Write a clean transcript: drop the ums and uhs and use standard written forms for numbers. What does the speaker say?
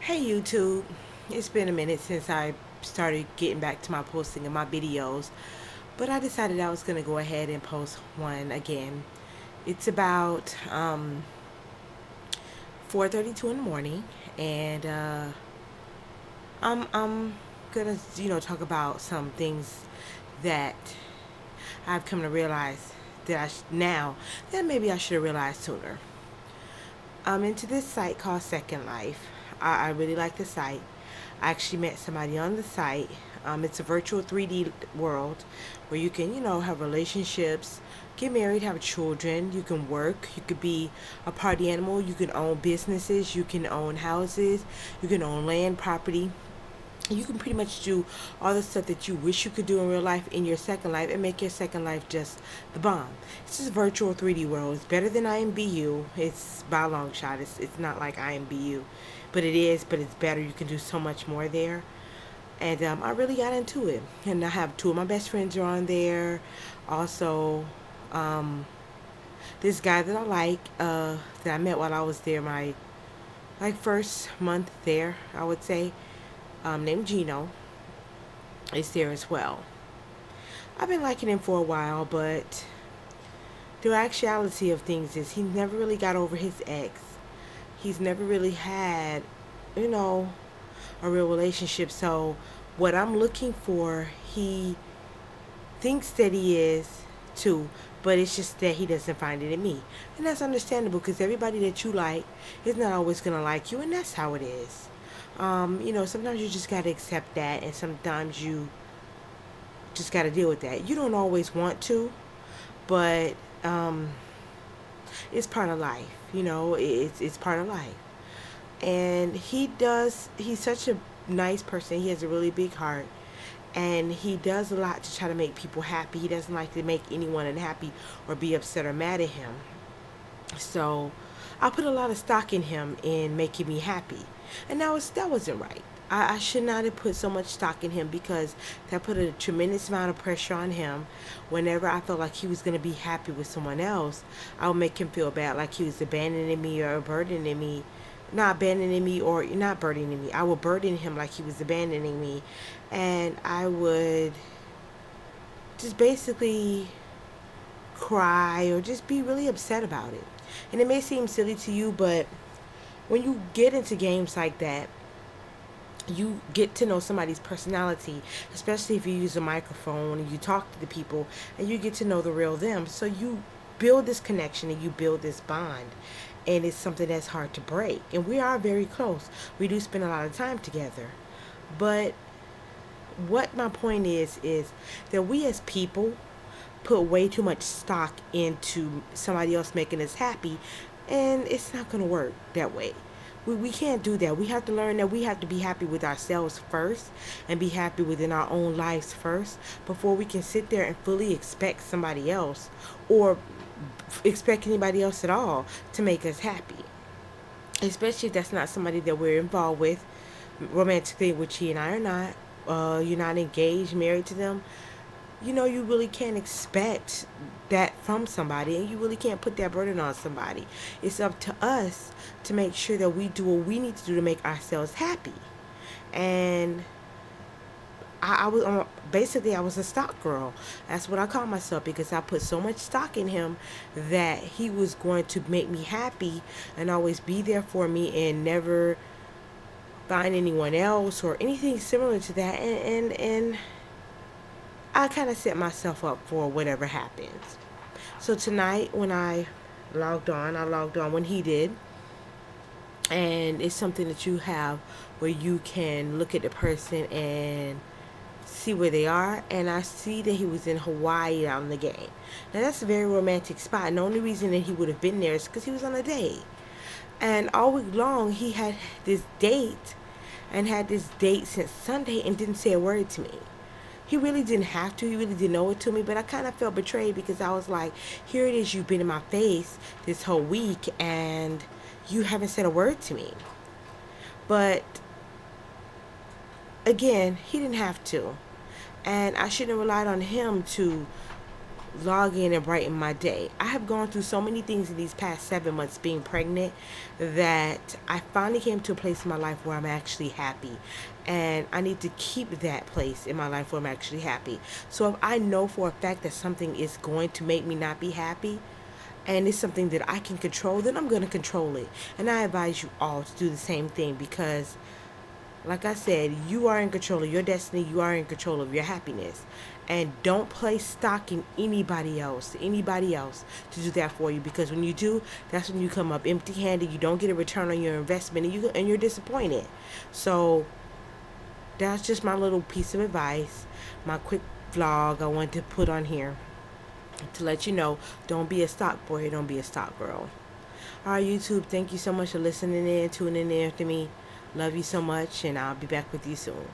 Hey YouTube, it's been a minute since I started getting back to my posting of my videos, but I decided I was going to go ahead and post one again. It's about 4:32 in the morning, and I'm gonna talk about some things that I've come to realize that now that maybe I should have realized sooner. I'm into this site called Second Life. I really like the site. I actually met somebody on the site. It's a virtual 3D world where you can, have relationships, get married, have children. You can work. You could be a party animal. You can own businesses. You can own houses. You can own land, property. You can pretty much do all the stuff that you wish you could do in real life in your second life and make your second life just the bomb. It's just virtual 3D world. It's better than IMBU. It's by a long shot. It's not like IMBU, but it is. But it's better. You can do so much more there. And I really got into it. And I have two of my best friends are on there. Also, um, this guy that I like that I met while I was there, my like first month there, I would say, named Gino, is there as well. I've been liking him for a while, but the actuality of things is he never really got over his ex. He's never really had, you know, a real relationship. So what I'm looking for, he thinks that he is too, but it's just that he doesn't find it in me. And that's understandable because everybody that you like is not always going to like you, and that's how it is. Sometimes you just got to accept that, and sometimes you just got to deal with that. You don't always want to, but it's part of life. It's part of life. And he's such a nice person. He has a really big heart. And he does a lot to try to make people happy. He doesn't like to make anyone unhappy or be upset or mad at him. So I put a lot of stock in him in making me happy. And that wasn't right. I should not have put so much stock in him because that put a tremendous amount of pressure on him. Whenever I felt like he was going to be happy with someone else, I would make him feel bad, like he was abandoning me or burdening me. Not abandoning me or not burdening me. I would burden him like he was abandoning me. And I would just basically cry or just be really upset about it. And it may seem silly to you, but when you get into games like that, you get to know somebody's personality, especially if you use a microphone and you talk to the people and you get to know the real them. So you build this connection and you build this bond. And it's something that's hard to break. And we are very close. We do spend a lot of time together. But what my point is that we as people put way too much stock into somebody else making us happy, and it's not going to work that way. We can't do that. We have to learn that we have to be happy with ourselves first and be happy within our own lives first before we can sit there and fully expect somebody else or expect anybody else at all to make us happy. Especially if that's not somebody that we're involved with romantically, which he and I are not. You're not engaged, married to them. You really can't expect that from somebody, and you really can't put that burden on somebody. It's up to us to make sure that we do what we need to do to make ourselves happy. And I was basically I was a stock girl. That's what I call myself because I put so much stock in him that he was going to make me happy and always be there for me and never find anyone else or anything similar to that. And I kind of set myself up for whatever happens. So tonight when I logged on when he did, and it's something that you have where you can look at the person and see where they are. And I see that he was in Hawaii on the game. Now that's a very romantic spot, and the only reason that he would have been there is because he was on a date. And all week long he had this date and had this date since Sunday and didn't say a word to me. He really didn't have to. He really didn't know it to me, but I kind of felt betrayed because I was like, here it is, you've been in my face this whole week and you haven't said a word to me. But again, he didn't have to. And I shouldn't have relied on him to log in and brighten my day. I have gone through so many things in these past 7 months being pregnant that I finally came to a place in my life where I'm actually happy. And I need to keep that place in my life where I'm actually happy. So if I know for a fact that something is going to make me not be happy, and it's something that I can control, then I'm going to control it. And I advise you all to do the same thing because, like I said, you are in control of your destiny. You are in control of your happiness. And don't place stock in anybody else to do that for you. Because when you do, that's when you come up empty-handed. You don't get a return on your investment, and you're disappointed. So that's just my little piece of advice, my quick vlog I wanted to put on here to let you know, don't be a stock boy, don't be a stock girl. Alright, YouTube, thank you so much for listening in, tuning in to me. Love you so much, and I'll be back with you soon.